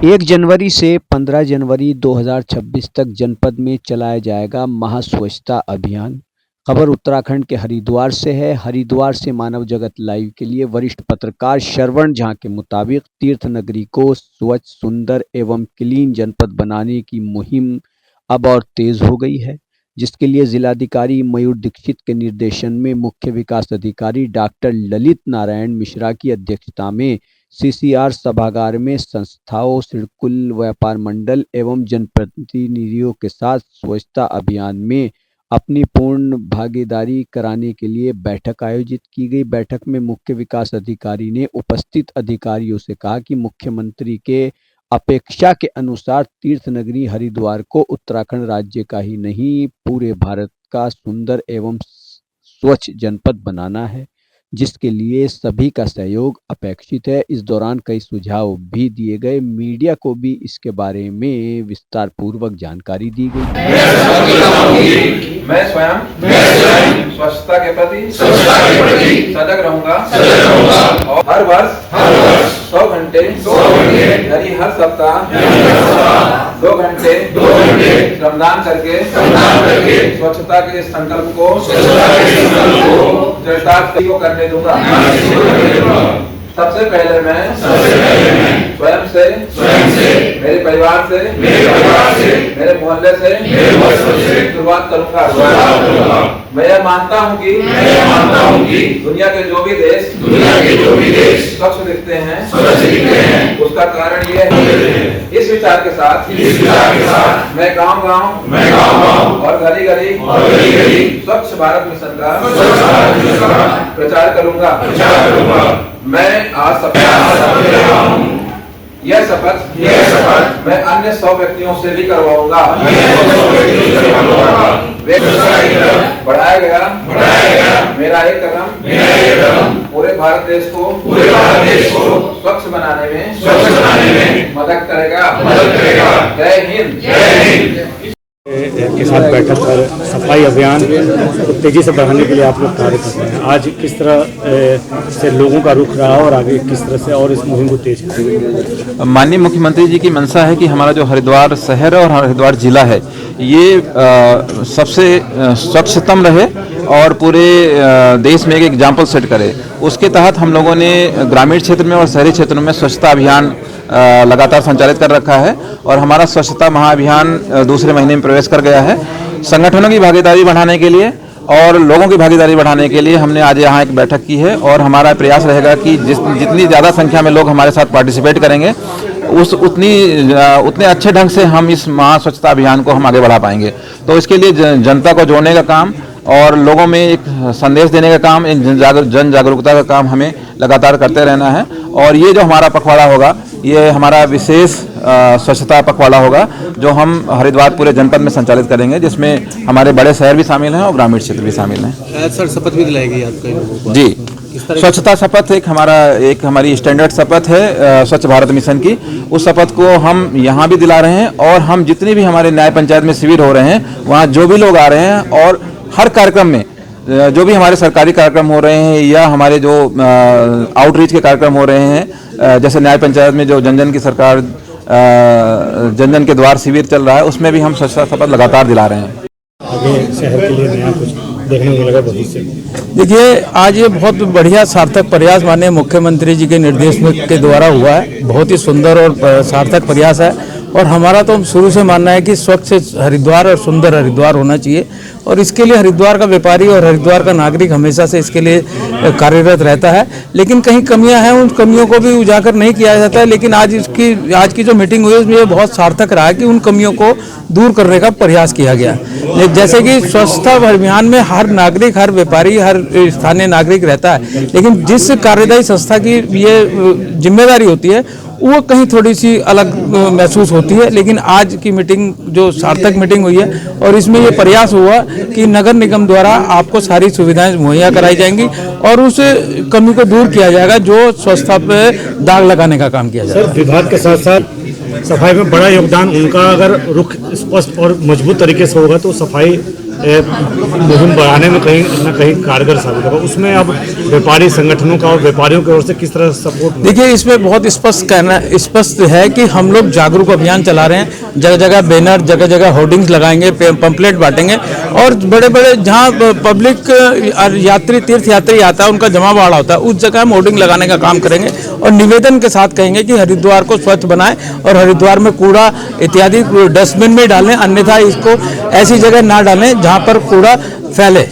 1 जनवरी से 15 जनवरी 2026 तक जनपद में चलाया जाएगा महास्वच्छता अभियान। खबर उत्तराखंड के हरिद्वार से है। हरिद्वार से मानव जगत लाइव के लिए वरिष्ठ पत्रकार श्रवण झा के मुताबिक तीर्थ नगरी को स्वच्छ, सुंदर एवं क्लीन जनपद बनाने की मुहिम अब और तेज हो गई है, जिसके लिए जिलाधिकारी मयूर दीक्षित के निर्देशन में मुख्य विकास अधिकारी डॉक्टर ललित नारायण मिश्रा की अध्यक्षता में सीसीआर सभागार में संस्थाओं, सिडकुल व्यापार मंडल एवं जनप्रतिनिधियों के साथ स्वच्छता अभियान में अपनी पूर्ण भागीदारी कराने के लिए बैठक आयोजित की गई। बैठक में मुख्य विकास अधिकारी ने उपस्थित अधिकारियों से कहा कि मुख्यमंत्री के अपेक्षा के अनुसार तीर्थ नगरी हरिद्वार को उत्तराखंड राज्य का ही नहीं, पूरे भारत का सुंदर एवं स्वच्छ जनपद बनाना है, जिसके लिए सभी का सहयोग अपेक्षित है। इस दौरान कई सुझाव भी दिए गए। मीडिया को भी इसके बारे में विस्तार पूर्वक जानकारी दी गई। मैं स्वयं स्वच्छता के प्रति सजग रहूंगा और हर वर्ष 100 घंटे यानी हर सप्ताह 2 घंटे श्रमदान करके स्वच्छता के संकल्प को चरितार्थ करने दूंगा। सबसे पहले मैं स्वयं से, मेरे परिवार से, मेरे मोहल्ले से शुरुआत करूंगा। मैं यह मानता हूं कि दुनिया के जो भी देश स्वच्छ दिखते हैं, उसका कारण यह है। इस विचार के साथ मैं गांव और गली गली स्वच्छ भारत मिशन का प्रचार करूंगा। मैं आज यह शपथ मैं अन्य 100 व्यक्तियों से भी करवाऊंगा। बढ़ाया गया मेरा एक कदम पूरे भारत देश को स्वच्छ बनाने में मदद करेगा। जय हिंद। के साथ बैठक कर सफाई अभियान को तेजी से बढ़ाने के लिए आप लोग कार्य कर रहे हैं। आज किस तरह से लोगों का रुख रहा और आगे किस तरह से और इस मुहिम को तेज करेंगे? माननीय मुख्यमंत्री जी की मंशा है कि हमारा जो हरिद्वार शहर और हरिद्वार जिला है ये सबसे स्वच्छतम रहे और पूरे देश में एक एग्जाम्पल सेट करे। उसके तहत हम लोगों ने ग्रामीण क्षेत्र में और शहरी क्षेत्रों में स्वच्छता अभियान लगातार संचालित कर रखा है और हमारा स्वच्छता महाअभियान दूसरे महीने में प्रवेश कर गया है। संगठनों की भागीदारी बढ़ाने के लिए और लोगों की भागीदारी बढ़ाने के लिए हमने आज यहाँ एक बैठक की है और हमारा प्रयास रहेगा कि जितनी ज़्यादा संख्या में लोग हमारे साथ पार्टिसिपेट करेंगे उतने अच्छे ढंग से हम इस महा स्वच्छता अभियान को हम आगे बढ़ा पाएंगे। तो इसके लिए जनता को जोड़ने का काम और लोगों में एक संदेश देने का काम, जन जागरूकता का काम हमें लगातार करते रहना है। और ये जो हमारा पखवाड़ा होगा ये हमारा विशेष स्वच्छता पखवाड़ा होगा जो हम हरिद्वार पूरे जनपद में संचालित करेंगे, जिसमें हमारे बड़े शहर भी शामिल हैं और ग्रामीण क्षेत्र भी शामिल हैं। सर शपथ भी दिलाएगी आपके लोगों को? जी, स्वच्छता शपथ एक हमारी स्टैंडर्ड शपथ है स्वच्छ भारत मिशन की। उस शपथ को हम यहाँ भी दिला रहे हैं और हम जितने भी हमारे न्याय पंचायत में शिविर हो रहे हैं वहाँ जो भी लोग आ रहे हैं और हर कार्यक्रम में जो भी हमारे सरकारी कार्यक्रम हो रहे हैं या हमारे जो आउटरीच के कार्यक्रम हो रहे हैं, जैसे न्याय पंचायत में जो जन की सरकार जन के द्वार शिविर चल रहा है, उसमें भी हम स्वच्छता शपथ लगातार दिला रहे हैं। आगे शहर के लिए नया कुछ देखने को मिलेगा भविष्य? देखिए, आज ये बहुत बढ़िया सार्थक प्रयास माननीय मुख्यमंत्री जी के निर्देश के द्वारा हुआ है। बहुत ही सुंदर और सार्थक प्रयास है और हमारा तो शुरू से मानना है कि स्वच्छ हरिद्वार और सुंदर हरिद्वार होना चाहिए और इसके लिए हरिद्वार का व्यापारी और हरिद्वार का नागरिक हमेशा से इसके लिए कार्यरत रहता है। लेकिन कहीं कमियां हैं, उन कमियों को भी उजागर नहीं किया जाता है। लेकिन आज की जो मीटिंग हुई उसमें ये बहुत सार्थक रहा है कि उन कमियों को दूर करने का प्रयास किया गया। जैसे कि स्वच्छता अभियान में हर नागरिक, हर व्यापारी, हर स्थानीय नागरिक रहता है, लेकिन जिस कार्यदायी संस्था की ये जिम्मेदारी होती है वो कहीं थोड़ी सी अलग महसूस होती है। लेकिन आज की मीटिंग जो सार्थक मीटिंग हुई है और इसमें ये प्रयास हुआ कि नगर निगम द्वारा आपको सारी सुविधाएं मुहैया कराई जाएंगी और उस कमी को दूर किया जाएगा जो स्वच्छता पे दाग लगाने का काम किया जाएगा। सर, विभाग के साथ साथ सफाई में बड़ा योगदान उनका अगर रुख स्पष्ट और मजबूत तरीके से होगा तो सफाई मुहिम बढ़ाने में कहीं न कहीं कारगर साबित होगा। उसमें अब व्यापारी संगठनों का और व्यापारियों की ओर से किस तरह सपोर्ट? देखिए, इसमें बहुत स्पष्ट है कि हम लोग जागरूक अभियान चला रहे हैं। जगह जगह बैनर, जगह जगह होर्डिंग्स लगाएंगे, पंपलेट बांटेंगे और बड़े बड़े जहां पब्लिक यात्री, तीर्थ यात्री आता है, उनका जमा बाड़ा होता है, उस जगह हम होर्डिंग लगाने का काम करेंगे और निवेदन के साथ कहेंगे कि हरिद्वार को स्वच्छ बनाएं और हरिद्वार में कूड़ा इत्यादि डस्टबिन में डालें, अन्यथा इसको ऐसी जगह ना डालें जहां पर कूड़ा फैले।